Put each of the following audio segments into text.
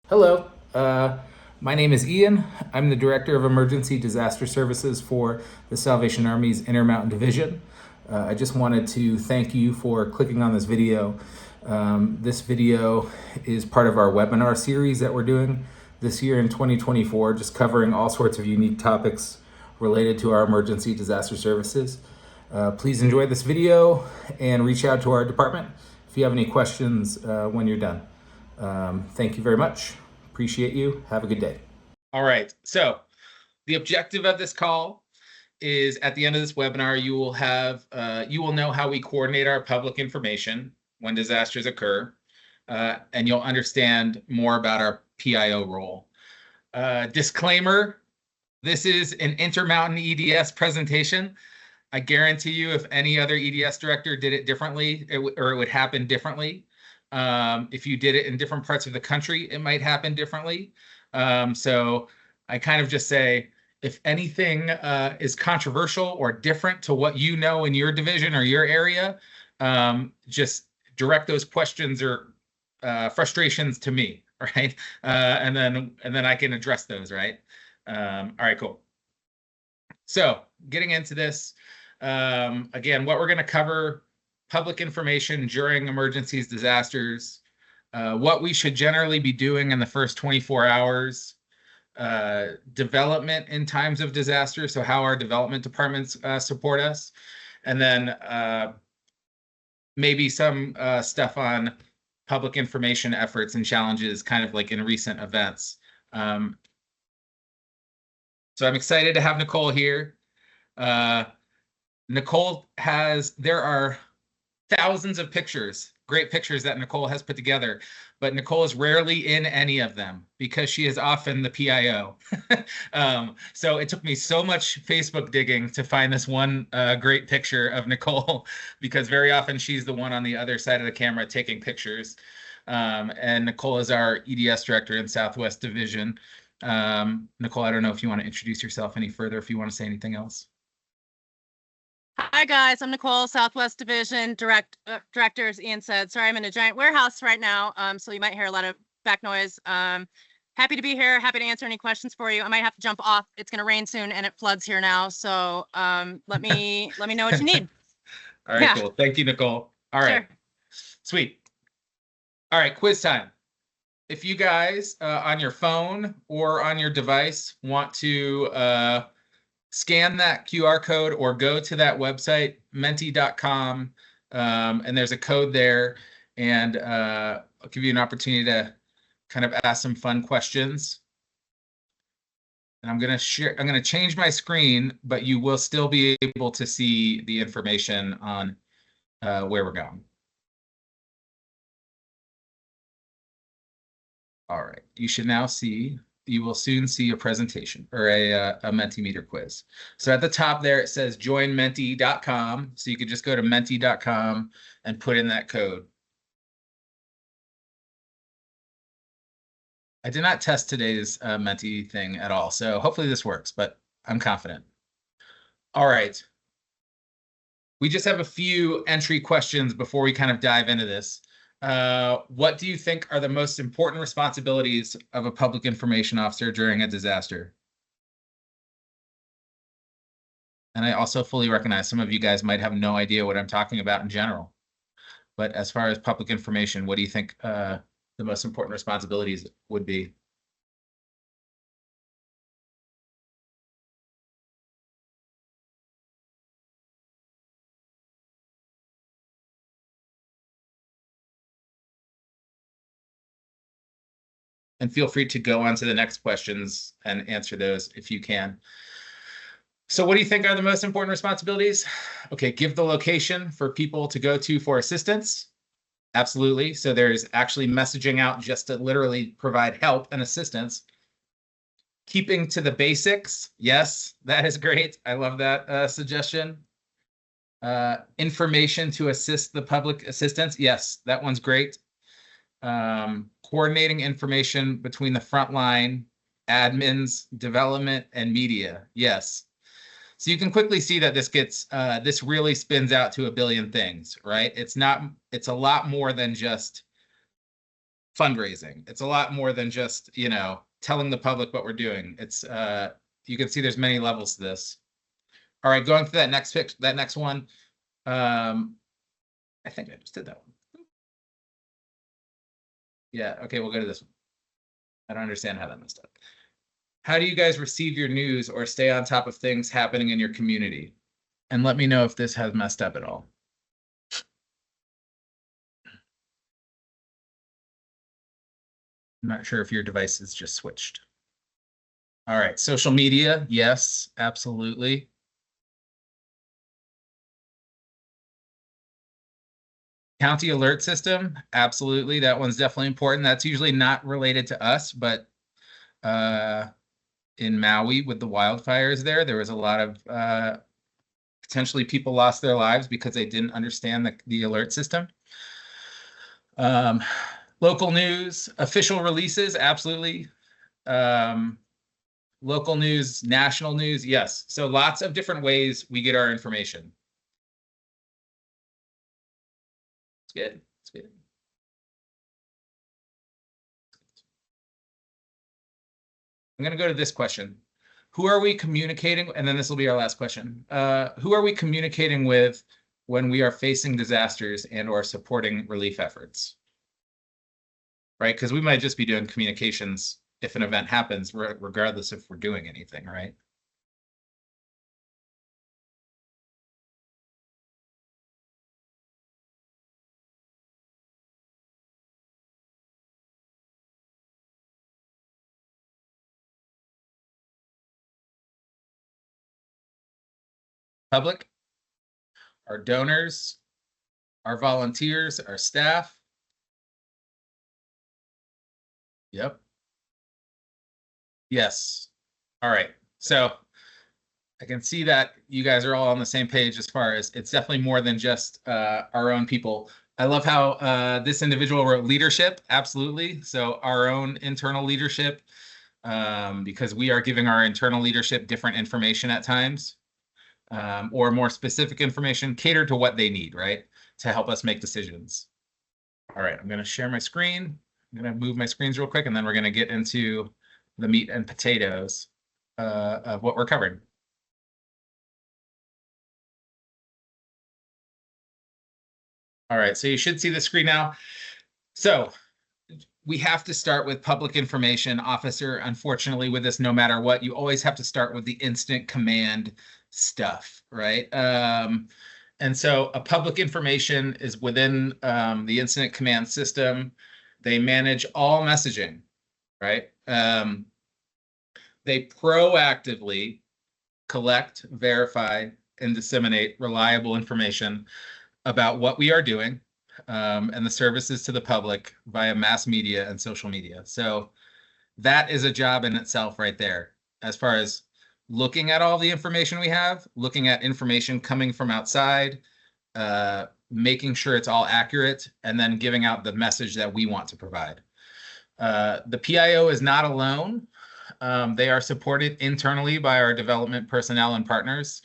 Hello, my name is Ian. I'm the Director of Emergency Disaster Services for the Salvation Army's Intermountain Division. I just wanted to thank you for clicking on this video. This video is part of our webinar series that we're doing this year in 2024, just covering all sorts of unique topics related to our emergency disaster services. Please enjoy this video and reach out to our department if you have any questions when you're done. Thank you very much. Appreciate you. Have a good day. All right. So the objective of this call is at the end of this webinar, you will know how we coordinate our public information when disasters occur, and you'll understand more about our PIO role. Disclaimer, this is an Intermountain EDS presentation. I guarantee you if any other EDS director did it differently, it would happen differently. If you did it in different parts of the country, it might happen differently. So I kind of just say, if anything is controversial or different to what you know in your division or your area, just direct those questions or frustrations to me, right? And then I can address those, right? All right, cool. So getting into this, again, what we're going to cover: public information during emergencies, disasters, what we should generally be doing in the first 24 hours, development in times of disaster, so how our development departments support us, and then maybe some stuff on public information efforts and challenges, kind of like in recent events. So I'm excited to have Nicole here. There are thousands of pictures, great pictures that Nicole has put together, but Nicole is rarely in any of them because she is often the PIO. So it took me so much Facebook digging to find this one great picture of Nicole, because very often she's the one on the other side of the camera taking pictures. And Nicole is our EDS director in Southwest Division. Nicole, I don't know if you want to introduce yourself any further, if you want to say anything else. Hi guys, I'm Nicole, Southwest Division Director, as Ian said. Sorry, I'm in a giant warehouse right now, so you might hear a lot of back noise. Happy to be here, happy to answer any questions for you. I might have to jump off. It's going to rain soon and it floods here now, so let me know what you need. All right, cool. Thank you, Nicole. All right, sure. Sweet. All right, quiz time. If you guys on your phone or on your device want to scan that QR code or go to that website, menti.com, and there's a code there, and I'll give you an opportunity to kind of ask some fun questions. And I'm going to change my screen, but you will still be able to see the information on where we're going. All right, you will soon see a presentation or a Mentimeter quiz. So at the top there, it says join menti.com. So you could just go to menti.com and put in that code. I did not test today's Menti thing at all, so hopefully this works, but I'm confident. All right. We just have a few entry questions before we kind of dive into this. What do you think are the most important responsibilities of a public information officer during a disaster? And I also fully recognize some of you guys might have no idea what I'm talking about in general. But as far as public information, what do you think the most important responsibilities would be? And feel free to go on to the next questions and answer those if you can. So what do you think are the most important responsibilities? Okay, give the location for people to go to for assistance. Absolutely. So there's actually messaging out just to literally provide help and assistance. Keeping to the basics. Yes, that is great. I love that suggestion. Information to assist the public assistance. Yes, that one's great. Coordinating information between the frontline, admins, development, and media. Yes. So you can quickly see that this really spins out to a billion things, right? It's a lot more than just fundraising. It's a lot more than just, telling the public what we're doing. It's you can see there's many levels to this. All right, going to that next one. I think I just did that one. Yeah, okay, we'll go to this one. I don't understand how that messed up. How do you guys receive your news or stay on top of things happening in your community? And let me know if this has messed up at all. I'm not sure if your device is just switched. All right, social media, yes, absolutely. County alert system, absolutely. That one's definitely important. That's usually not related to us, but in Maui with the wildfires there was a lot of potentially people lost their lives because they didn't understand the alert system. Local news, official releases, absolutely. Local news, national news, yes. So lots of different ways we get our information. It's good. It's good. I'm going to go to this question. Who are we communicating? And then this will be our last question. Who are we communicating with when we are facing disasters and or supporting relief efforts? Right? Because we might just be doing communications if an event happens, regardless if we're doing anything, right? Public, our donors, our volunteers, our staff. Yep. Yes. All right. So I can see that you guys are all on the same page as far as it's definitely more than just our own people. I love how this individual wrote leadership. Absolutely. So our own internal leadership, because we are giving our internal leadership different information at times, or more specific information catered to what they need, right? To help us make decisions. All right, I'm going to share my screen. I'm going to move my screens real quick, and then we're going to get into the meat and potatoes of what we're covering. All right, so you should see the screen now. So we have to start with public information. Officer, unfortunately, with this, no matter what, you always have to start with the incident command stuff, right? And so a public information is within the incident command system. They manage all messaging, right? They proactively collect, verify, and disseminate reliable information about what we are doing and the services to the public via mass media and social media. So that is a job in itself right there, as far as looking at all the information we have, looking at information coming from outside, making sure it's all accurate, and then giving out the message that we want to provide. The PIO is not alone. They are supported internally by our development personnel and partners.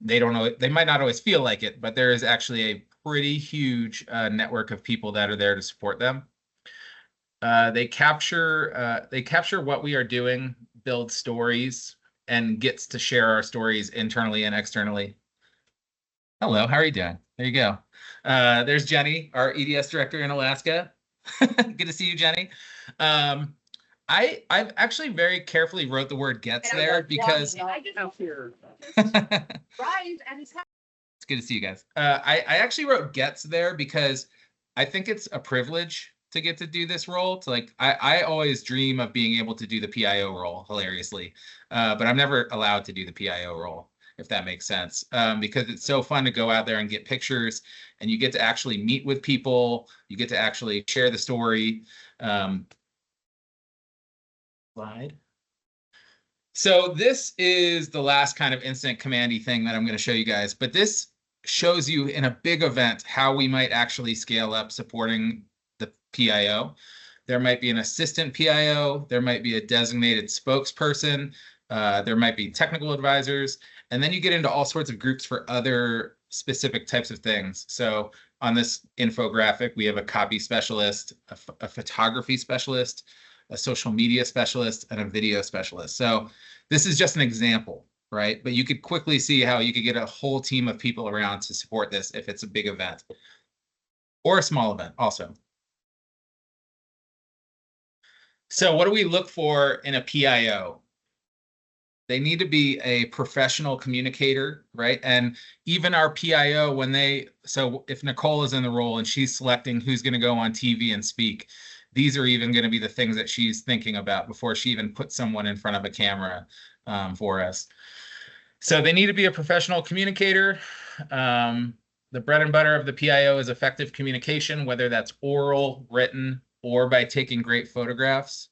They don't know, they might not always feel like it, but there is actually a pretty huge network of people that are there to support them. They capture what we are doing, build stories, and gets to share our stories internally and externally. Hello, how are you doing? There you go. There's Jenny, our EDS director in Alaska. Good to see you, Jenny. I've actually very carefully wrote the word gets there because it's good to see you guys. I actually wrote gets there because I think it's a privilege to get to do this role. To I always dream of being able to do the PIO role hilariously, but I'm never allowed to do the PIO role, if that makes sense, because it's so fun to go out there and get pictures, and you get to actually meet with people. You get to actually share the story. Slide. So this is the last kind of incident commandy thing that I'm going to show you guys, but this shows you in a big event how we might actually scale up supporting the PIO. There might be an assistant PIO, there might be a designated spokesperson, there might be technical advisors, and then you get into all sorts of groups for other specific types of things. So on this infographic, we have a copy specialist, a photography specialist, a social media specialist, and a video specialist. So this is just an example, right? But you could quickly see how you could get a whole team of people around to support this if it's a big event or a small event also. So what do we look for in a PIO? They need to be a professional communicator, right? And even our PIO, so if Nicole is in the role and she's selecting who's going to go on TV and speak, these are even going to be the things that she's thinking about before she even puts someone in front of a camera for us. So they need to be a professional communicator. The bread and butter of the PIO is effective communication, whether that's oral, written, or by taking great photographs.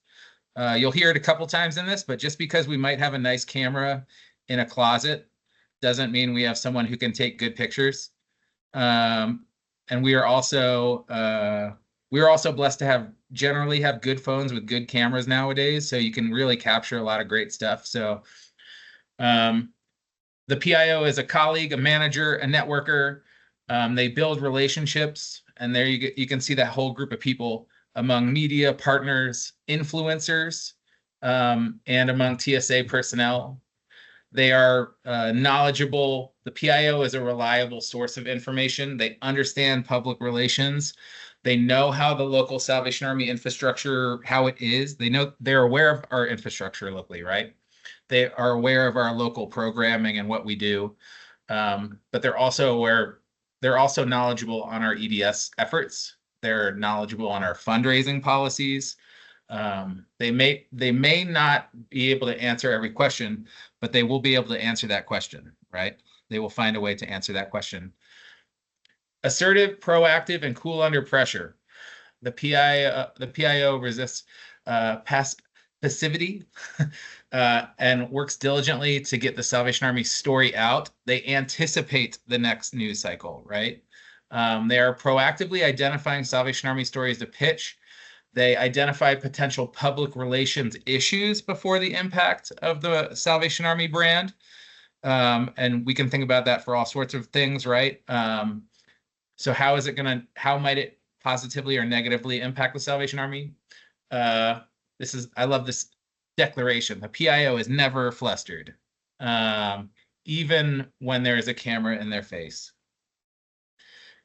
You'll hear it a couple times in this, but just because we might have a nice camera in a closet doesn't mean we have someone who can take good pictures. And we are also blessed to generally have good phones with good cameras nowadays, so you can really capture a lot of great stuff. So the PIO is a colleague, a manager, a networker. They build relationships, and there you can see that whole group of people among media partners, influencers, and among TSA personnel. They are knowledgeable. The PIO is a reliable source of information. They understand public relations. They know how the local Salvation Army infrastructure, how it is. They're aware of our infrastructure locally, right? They are aware of our local programming and what we do. But they're also knowledgeable on our EDS efforts. They're knowledgeable on our fundraising policies. They may not be able to answer every question, but they will be able to answer that question, right? They will find a way to answer that question. Assertive, proactive, and cool under pressure. The PIO resists passivity and works diligently to get the Salvation Army story out. They anticipate the next news cycle, right? They are proactively identifying Salvation Army stories to pitch. They identify potential public relations issues before the impact of the Salvation Army brand. And we can think about that for all sorts of things, right? So how might it positively or negatively impact the Salvation Army? I love this declaration. The PIO is never flustered, even when there is a camera in their face.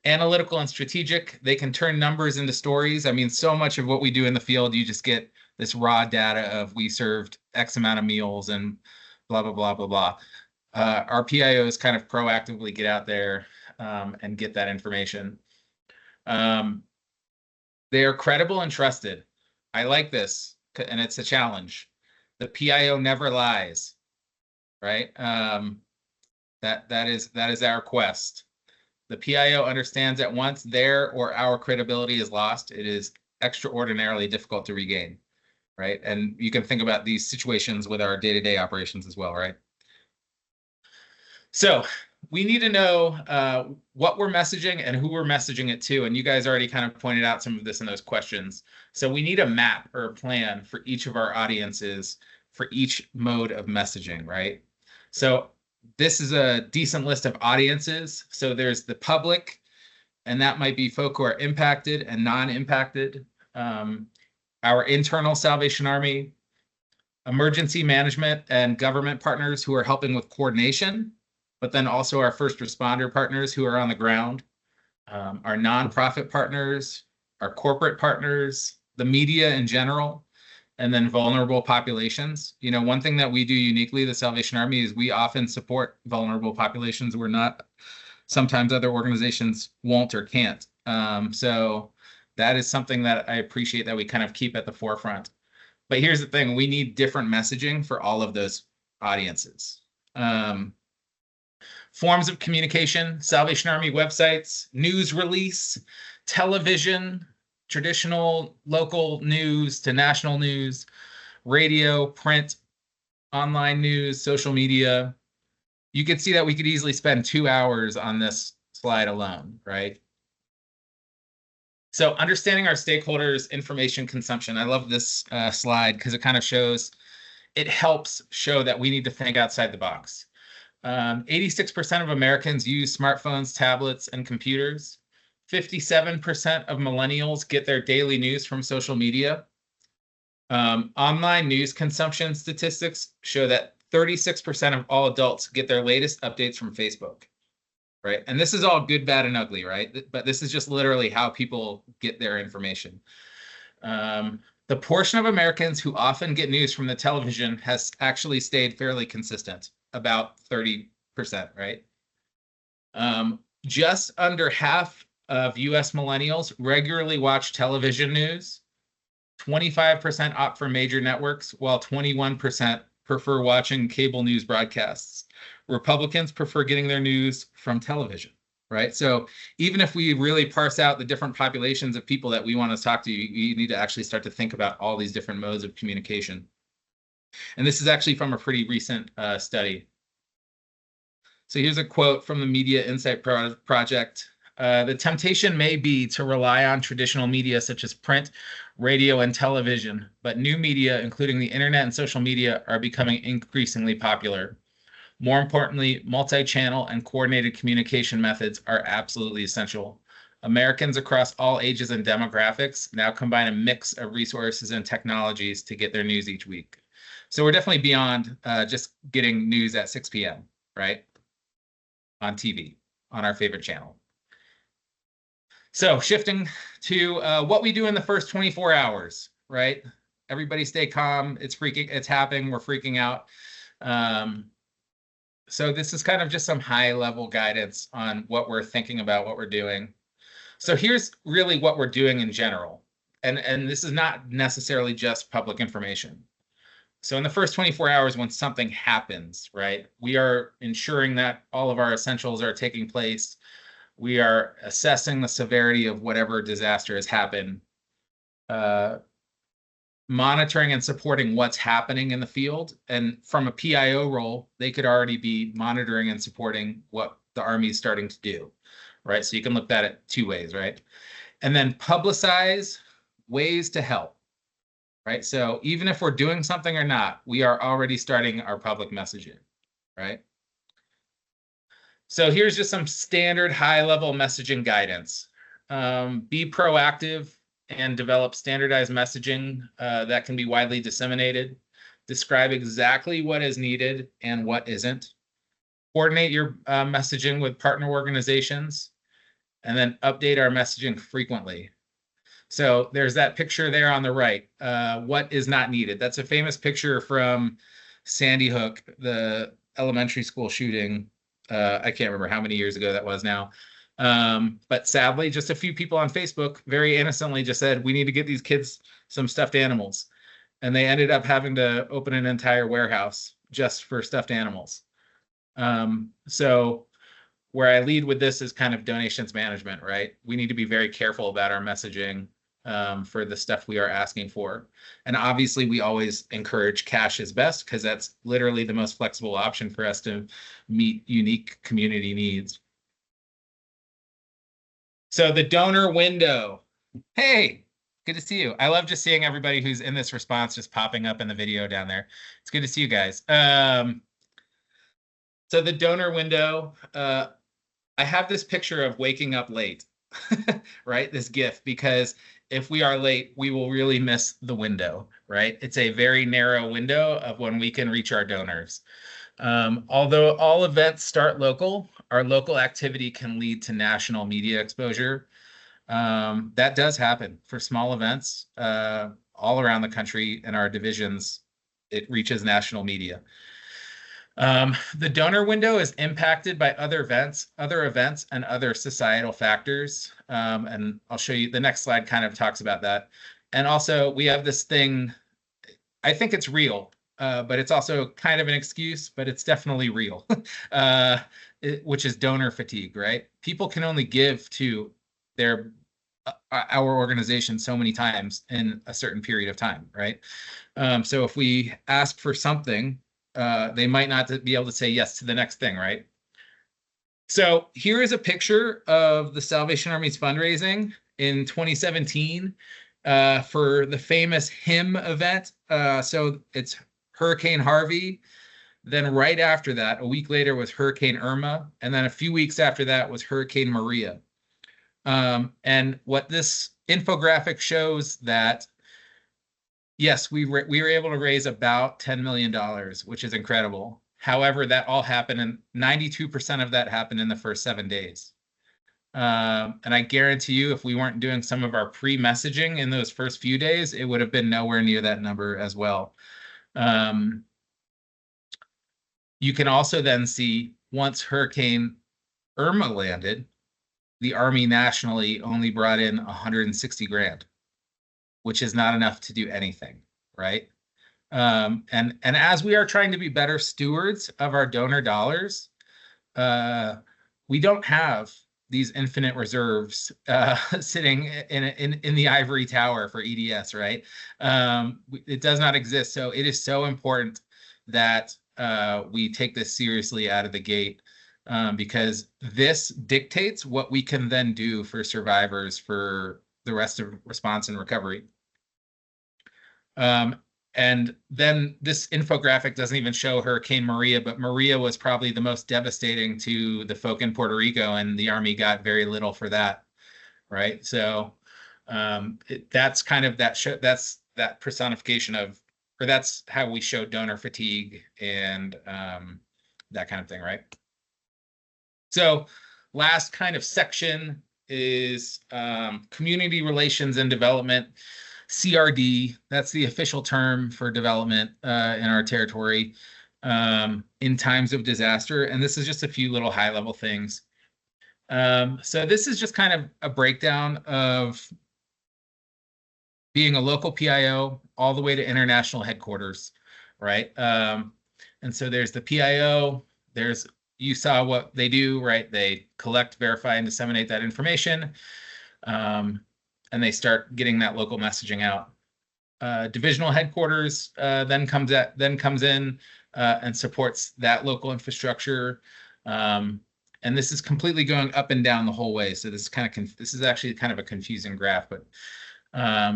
Analytical and strategic, they can turn numbers into stories. I mean, so much of what we do in the field, you just get this raw data of we served X amount of meals and blah, blah, blah, blah, blah. Our PIOs kind of proactively get out there and get that information. They are credible and trusted. I like this, and it's a challenge. The PIO never lies, right? That is our quest. The PIO understands that once their or our credibility is lost, it is extraordinarily difficult to regain, right? And you can think about these situations with our day-to-day operations as well, right? So we need to know what we're messaging and who we're messaging it to. And you guys already kind of pointed out some of this in those questions. So we need a map or a plan for each of our audiences for each mode of messaging, right? So this is a decent list of audiences. So there's the public, and that might be folk who are impacted and non-impacted. Our internal Salvation Army, emergency management and government partners who are helping with coordination, but then also our first responder partners who are on the ground, our nonprofit partners, our corporate partners, the media in general, and then vulnerable populations. You know, one thing that we do uniquely, the Salvation Army, is we often support vulnerable populations. Sometimes other organizations won't or can't. So that is something that I appreciate that we kind of keep at the forefront. But here's the thing, we need different messaging for all of those audiences. Forms of communication, Salvation Army websites, news release, television, traditional local news to national news, radio, print, online news, social media. You could see that we could easily spend 2 hours on this slide alone, right? So understanding our stakeholders' information consumption. I love this slide because it kind of it helps show that we need to think outside the box. 86% of Americans use smartphones, tablets, and computers. 57% of millennials get their daily news from social media. Online news consumption statistics show that 36% of all adults get their latest updates from Facebook, right? And this is all good, bad, and ugly, right? But this is just literally how people get their information. The portion of Americans who often get news from the television has actually stayed fairly consistent, about 30%, right? Just under half of US millennials regularly watch television news. 25% opt for major networks, while 21% prefer watching cable news broadcasts. Republicans prefer getting their news from television, right? So even if we really parse out the different populations of people that we want to talk to, you need to actually start to think about all these different modes of communication. And this is actually from a pretty recent study. So here's a quote from the Media Insight Project. The temptation may be to rely on traditional media such as print, radio, and television, but new media, including the internet and social media, are becoming increasingly popular. More importantly, multi-channel and coordinated communication methods are absolutely essential. Americans across all ages and demographics now combine a mix of resources and technologies to get their news each week. So we're definitely beyond just getting news at 6 p.m., right? On TV, on our favorite channel. So shifting to what we do in the first 24 hours, right? Everybody stay calm. It's happening. We're freaking out. So this is kind of just some high level guidance on what we're thinking about, what we're doing. So here's really what we're doing in general. And this is not necessarily just public information. So in the first 24 hours, when something happens, right, we are ensuring that all of our essentials are taking place. We are assessing the severity of whatever disaster has happened, monitoring and supporting what's happening in the field. And from a PIO role, they could already be monitoring and supporting what the Army is starting to do, right? So you can look at it two ways, right? And then publicize ways to help, right? So even if we're doing something or not, we are already starting our public messaging, right? So here's just some standard high-level messaging guidance. Be proactive and develop standardized messaging that can be widely disseminated. Describe exactly what is needed and what isn't. Coordinate your messaging with partner organizations, and then update our messaging frequently. So there's that picture there on the right. What is not needed? That's a famous picture from Sandy Hook, the elementary school shooting. I can't remember how many years ago that was now. But sadly, just a few people on Facebook very innocently just said, we need to get these kids some stuffed animals. And they ended up having to open an entire warehouse just for stuffed animals. So where I lead with this is kind of donations management, right? We need to be very careful about our messaging for the stuff we are asking for. And obviously we always encourage cash is best because that's literally the most flexible option for us to meet unique community needs. So the donor window. Hey, good to see you. I love just seeing everybody who's in this response just popping up in the video down there. It's good to see you guys. So the donor window, I have this picture of waking up late, right? This GIF, because if we are late, we will really miss the window, right? It's a very narrow window of when we can reach our donors. Although all events start local, our local activity can lead to national media exposure. That does happen for small events all around the country in our divisions. It reaches national media. The donor window is impacted by other events and other societal factors. And I'll show you the next slide kind of talks about that. And also we have this thing, I think it's real, but it's also kind of an excuse, but it's definitely real, which is donor fatigue, right? People can only give to our organization so many times in a certain period of time, right? So if we ask for something, they might not be able to say yes to the next thing, right? So here is a picture of the Salvation Army's fundraising in 2017 for the famous HIM event. So it's Hurricane Harvey. Then right after that, a week later was Hurricane Irma. And then a few weeks after that was Hurricane Maria. And what this infographic shows that, yes, we were able to raise about $10 million, which is incredible. However, that all happened, and 92% of that happened in the first 7 days. And I guarantee you, if we weren't doing some of our pre-messaging in those first few days, it would have been nowhere near that number as well. You can also then see, once Hurricane Irma landed, the Army nationally only brought in 160 grand, which is not enough to do anything, right? And as we are trying to be better stewards of our donor dollars, we don't have these infinite reserves sitting in the ivory tower for EDS, right? It does not exist. So it is so important that we take this seriously out of the gate, because this dictates what we can then do for survivors for the rest of response and recovery. And then this infographic doesn't even show Hurricane Maria, but Maria was probably the most devastating to the folk in Puerto Rico, and the Army got very little for that, right? So that's kind of that's that personification of, or that's how we show donor fatigue and that kind of thing, right? So last kind of section is community relations and development. CRD, that's the official term for development in our territory in times of disaster. And this is just a few little high-level things. So this is just kind of a breakdown of being a local PIO all the way to international headquarters, right? And so there's the PIO, you saw what they do, right? They collect, verify, and disseminate that information. And they start getting that local messaging out. Divisional headquarters then comes in and supports that local infrastructure. And this is completely going up and down the whole way. So this is this is actually kind of a confusing graph, but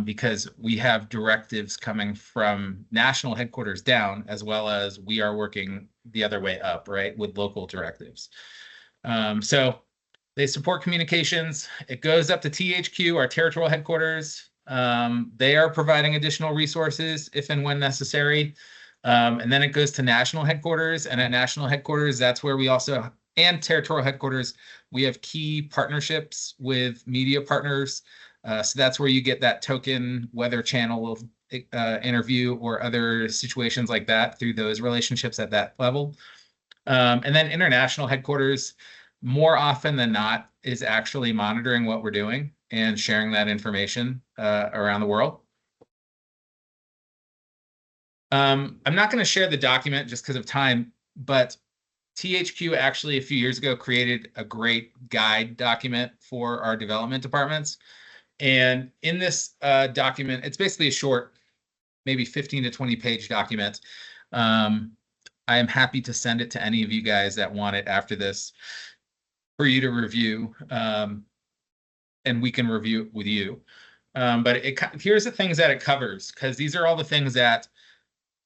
because we have directives coming from national headquarters down, as well as we are working the other way up, right, with local directives. So they support communications. It goes up to THQ, our territorial headquarters. They are providing additional resources if and when necessary. And then it goes to national headquarters. And at national headquarters, that's where we also, and territorial headquarters, we have key partnerships with media partners. So that's where you get that token Weather Channel interview or other situations like that through those relationships at that level. And then international headquarters, more often than not, is actually monitoring what we're doing and sharing that information around the world. I'm not going to share the document just because of time, but THQ actually a few years ago created a great guide document for our development departments. And in this document, it's basically a short, maybe 15 to 20 page document. I am happy to send it to any of you guys that want it after this for you to review, and we can review it with you. But here's the things that it covers, because these are all the things that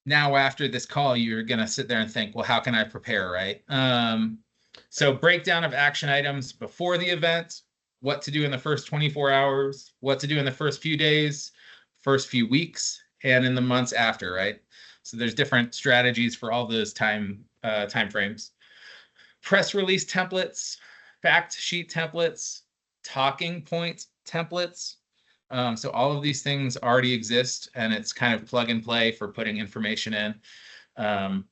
now after this call, you're going to sit there and think, well, how can I prepare, right? So breakdown of action items before the event, what to do in the first 24 hours, what to do in the first few days, first few weeks, and in the months after, right? So there's different strategies for all those time frames. Press release templates, fact sheet templates, talking point templates. So all of these things already exist, and it's kind of plug and play for putting information in.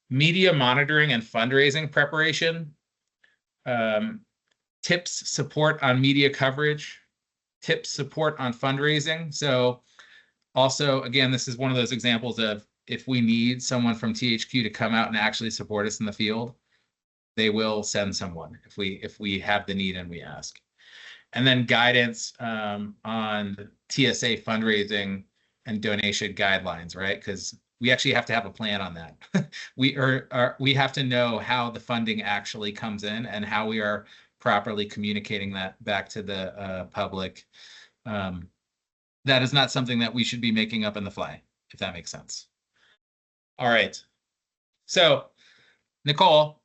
Media monitoring and fundraising preparation. Tips support on media coverage. Tips support on fundraising. So also, again, this is one of those examples of if we need someone from THQ to come out and actually support us in the field, they will send someone if we have the need and we ask. And then guidance on TSA fundraising and donation guidelines, right? Because we actually have to have a plan on that. We have to know how the funding actually comes in and how we are properly communicating that back to the public. That is not something that we should be making up on the fly, if that makes sense. All right. So, Nicole,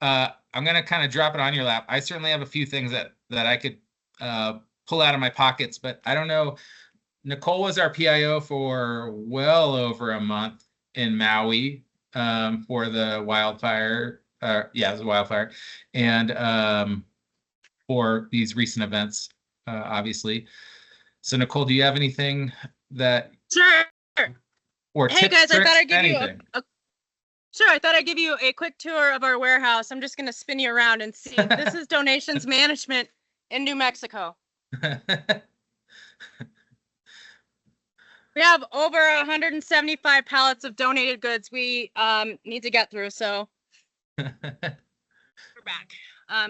I'm going to kind of drop it on your lap. I certainly have a few things that I could pull out of my pockets, but I don't know. Nicole was our PIO for well over a month in Maui for the wildfire. Yeah, it was a wildfire. And for these recent events, obviously. So Nicole, do you have anything that Sure. or Hey tips, guys, I thought tricks, I'd give you anything? sure. I thought I'd give you a quick tour of our warehouse. I'm just going to spin you around and see. This is donations management in New Mexico. We have over 175 pallets of donated goods we need to get through. So we're back.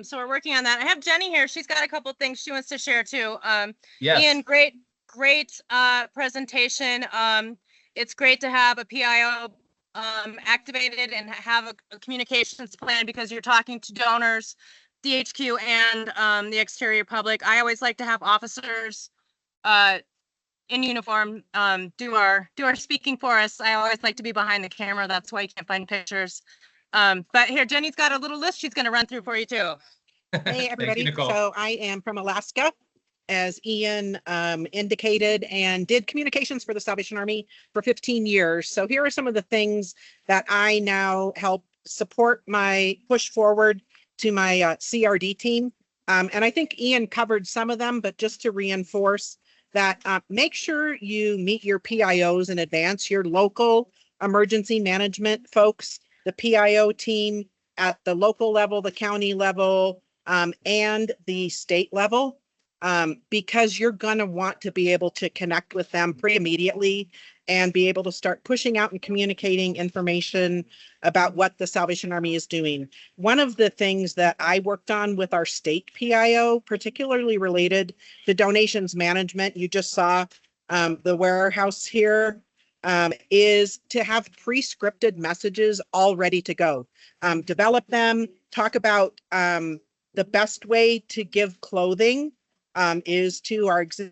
So we're working on that. I have Jenny here. She's got a couple things she wants to share too. Yes. Ian, great presentation. It's great to have a PIO activated and have a communications plan because you're talking to donors, DHQ, and the exterior public. I always like to have officers in uniform do our speaking for us. I always like to be behind the camera. That's why you can't find pictures. But here, Jenny's got a little list she's going to run through for you too. Hey, everybody. Thank you, Nicole. So I am from Alaska, as Ian indicated, and did communications for the Salvation Army for 15 years. So here are some of the things that I now help support my push forward to my CRD team. And I think Ian covered some of them, but just to reinforce that, make sure you meet your PIOs in advance, your local emergency management folks, the PIO team at the local level, the county level, and the state level, because you're going to want to be able to connect with them pretty immediately and be able to start pushing out and communicating information about what the Salvation Army is doing. One of the things that I worked on with our state PIO, particularly related to donations management, you just saw the warehouse here, is to have pre-scripted messages all ready to go. Develop them, talk about the best way to give clothing is to our existing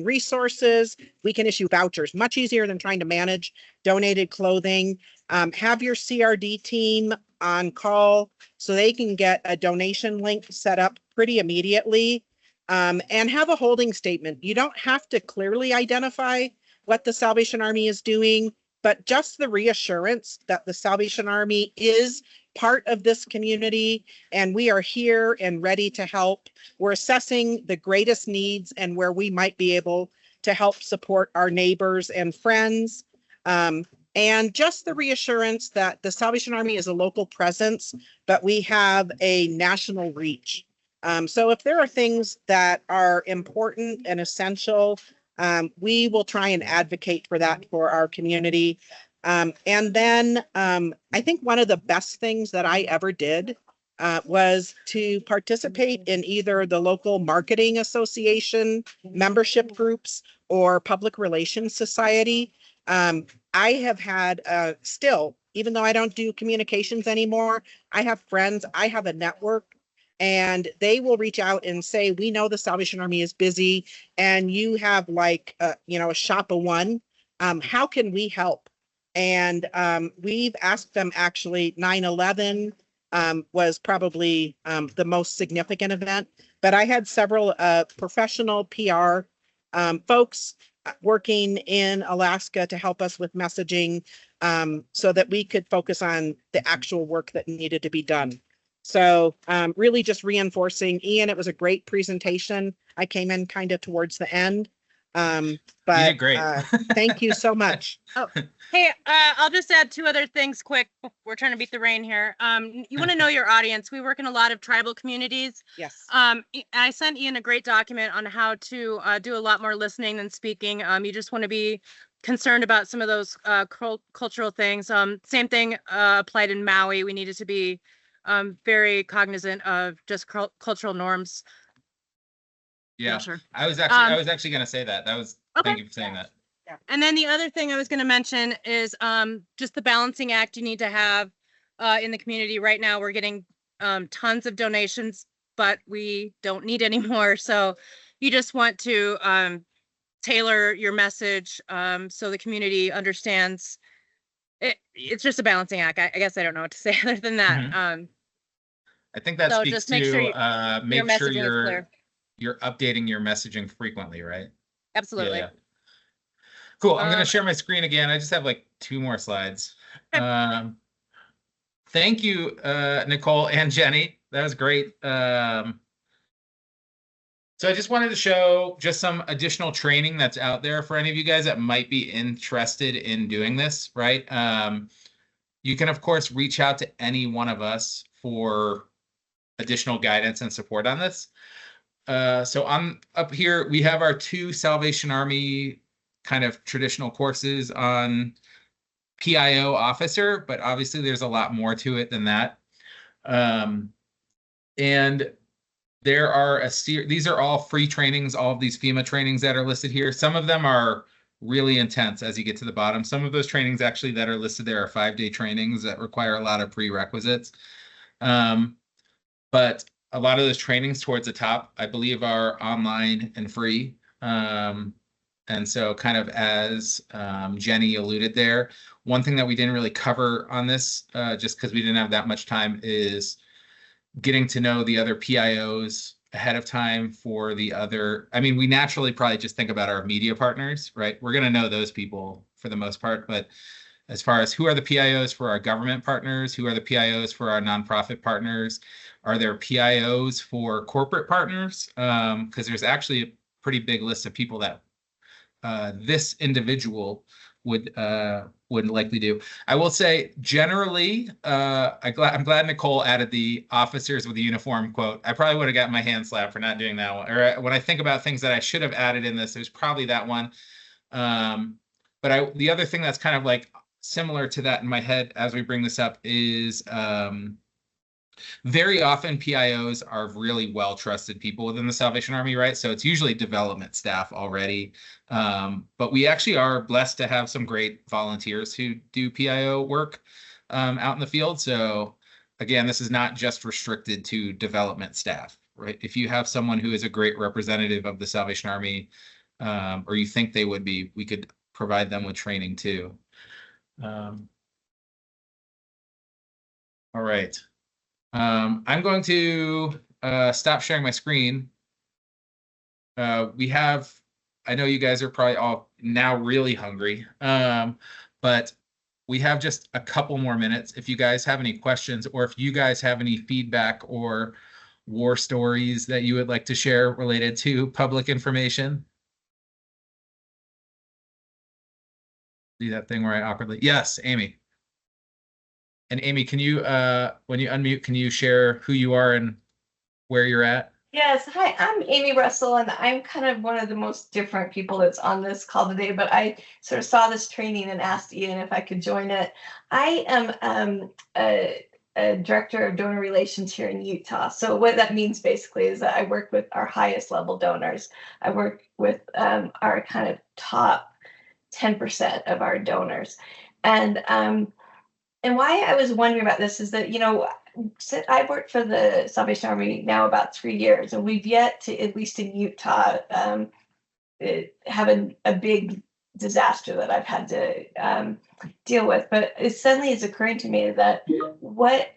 resources. We can issue vouchers, much easier than trying to manage donated clothing. Have your CRD team on call so they can get a donation link set up pretty immediately, and have a holding statement. You don't have to clearly identify what the Salvation Army is doing, but just the reassurance that the Salvation Army is part of this community and we are here and ready to help. We're assessing the greatest needs and where we might be able to help support our neighbors and friends. And just the reassurance that the Salvation Army is a local presence, but we have a national reach. So if there are things that are important and essential, we will try and advocate for that for our community. And then I think one of the best things that I ever did was to participate in either the local marketing association membership groups or public relations society. I have had still, even though I don't do communications anymore, I have friends, I have a network, and they will reach out and say, we know the Salvation Army is busy and you have like, a shop of one. How can we help? And we've asked them, actually 9/11 was probably the most significant event, but I had several professional PR folks working in Alaska to help us with messaging so that we could focus on the actual work that needed to be done. So really just reinforcing, Ian, it was a great presentation. I came in kind of towards the end. But You did great. Thank you so much. Oh, hey, I'll just add two other things quick. We're trying to beat the rain here. You want to know your audience. We work in a lot of tribal communities. Yes. I sent Ian a great document on how to do a lot more listening than speaking. You just want to be concerned about some of those cultural things. Same thing applied in Maui. We needed to be very cognizant of just cultural norms. Yeah, Sure. I was actually going to say that. Okay. Thank you for saying that. And then the other thing I was going to mention is just the balancing act you need to have in the community. Right now, we're getting tons of donations, but we don't need any more. So you just want to tailor your message so the community understands. It's just a balancing act. I guess I don't know what to say other than that. I think that so speaks just make to sure your make sure messaging is clear. you're updating your messaging frequently, right? Absolutely. Yeah. Cool. I'm going to Um, share my screen again. I just have like 2 more slides. Okay. Thank you, Nicole and Jenny. That was great. So I just wanted to show just some additional training that's out there for any of you guys that might be interested in doing this, right? You can, of course, reach out to any one of us for additional guidance and support on this. So I'm up here. We have our 2 Salvation Army kind of traditional courses on PIO officer, but obviously there's a lot more to it than that. And there are these are all free trainings, all of these FEMA trainings that are listed here. Some of them are really intense as you get to the bottom. Some of those trainings actually that are listed there are 5-day trainings that require a lot of prerequisites. But a lot of those trainings towards the top, I believe, are online and free. And so kind of as Jenny alluded there, one thing that we didn't really cover on this, just because we didn't have that much time, is getting to know the other PIOs ahead of time for the other. I mean, we naturally probably just think about our media partners, right? We're going to know those people for the most part, but as far as who are the PIOs for our government partners, who are the PIOs for our nonprofit partners, are there PIOs for corporate partners? Because there's actually a pretty big list of people that this individual would likely do. I will say generally, I'm glad Nicole added the officers with the uniform quote. I probably would have gotten my hand slapped for not doing that one. Or when I think about things that I should have added in this, there's probably that one. But the other thing that's kind of like similar to that in my head as we bring this up is very often PIOs are really well-trusted people within the Salvation Army, right? So it's usually development staff already. But we actually are blessed to have some great volunteers who do PIO work out in the field. So again, this is not just restricted to development staff, right? If you have someone who is a great representative of the Salvation Army, or you think they would be, we could provide them with training too. All right. I'm going to stop sharing my screen. I know you guys are probably all now really hungry, but we have just a couple more minutes. If you guys have any questions, or if you guys have any feedback or war stories that you would like to share related to public information. Do that thing where I awkwardly, yes, Amy. And Amy, can you, when you unmute, can you share who you are and where you're at? Yes, hi, I'm Amy Russell, and I'm kind of one of the most different people that's on this call today, but I sort of saw this training and asked Ian if I could join it. I am a director of donor relations here in Utah. So what that means basically is that I work with our highest level donors. I work with our kind of top 10% of our donors. And why I was wondering about this is that, you know, I've worked for the Salvation Army now about 3 years, and we've yet to, at least in Utah, have a big disaster that I've had to deal with. But it suddenly is occurring to me that what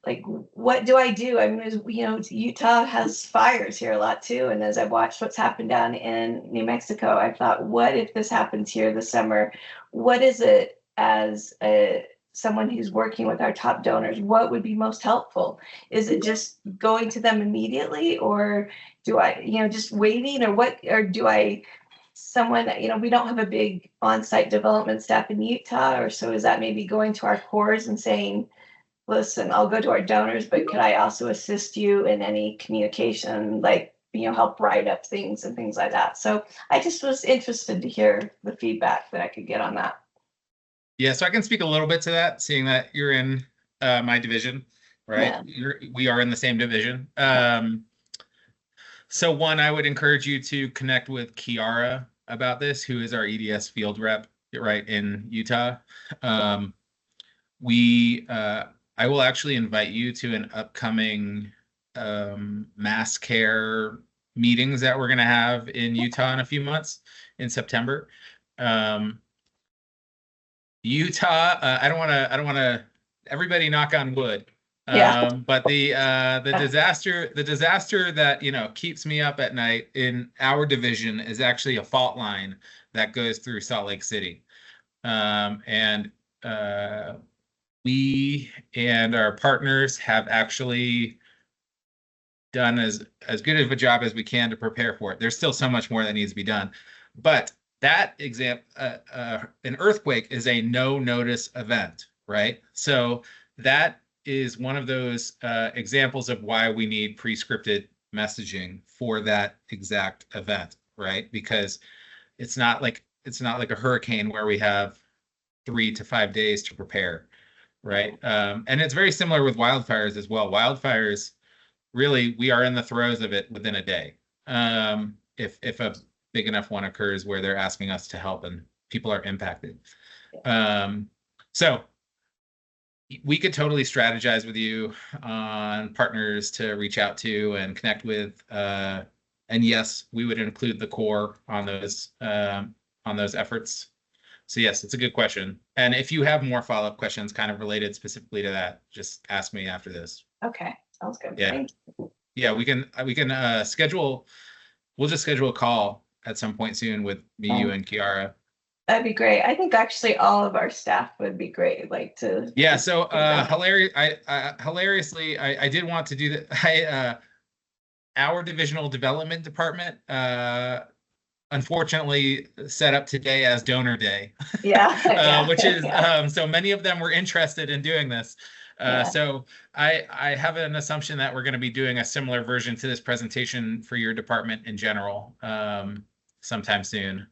do I do? I mean, you know, Utah has fires here a lot too. And as I've watched what's happened down in New Mexico, I thought, what if this happens here this summer? What is it as someone who's working with our top donors? What would be most helpful? Is it just going to them immediately, or do I, you know, just waiting, or what, or do I, someone, you know, we don't have a big on-site development staff in Utah, or so is that maybe going to our cores and saying, listen, I'll go to our donors, but could I also assist you in any communication, like, you know, help write up things and things like that? So I just was interested to hear the feedback that I could get on that. Yeah, so I can speak a little bit to that, seeing that you're in my division, right? Yeah. We are in the same division. So one, I would encourage you to connect with Kiara about this, who is our EDS field rep, right, in Utah. I will actually invite you to an upcoming mass care meetings that we're going to have in Utah in a few months in September. Utah, I don't want to, everybody knock on wood. Yeah. But the disaster that, you know, keeps me up at night in our division is actually a fault line that goes through Salt Lake City. And we and our partners have actually done as good of a job as we can to prepare for it. There's still so much more that needs to be done, but that an earthquake is a no notice event, right? So that is one of those examples of why we need pre-scripted messaging for that exact event, right? Because it's not like a hurricane where we have 3 to 5 days to prepare, right? And it's very similar with wildfires as well. Wildfires, really, we are in the throes of it within a day. If a big enough one occurs where they're asking us to help and people are impacted. So we could totally strategize with you on partners to reach out to and connect with. And yes, we would include the Corps on those efforts. So yes, it's a good question. And if you have more follow-up questions kind of related specifically to that, just ask me after this. Okay. Sounds good. Yeah. Thank you. Yeah, we can schedule, we'll just schedule a call at some point soon with me, you, and Kiara. That'd be great. I think actually all of our staff would be great. Like to. Yeah. So hilariously, I did want to do that. Our divisional development department, unfortunately, set up today as donor day. Yeah. Which is so many of them were interested in doing this. So I have an assumption that we're going to be doing a similar version to this presentation for your department in general sometime soon.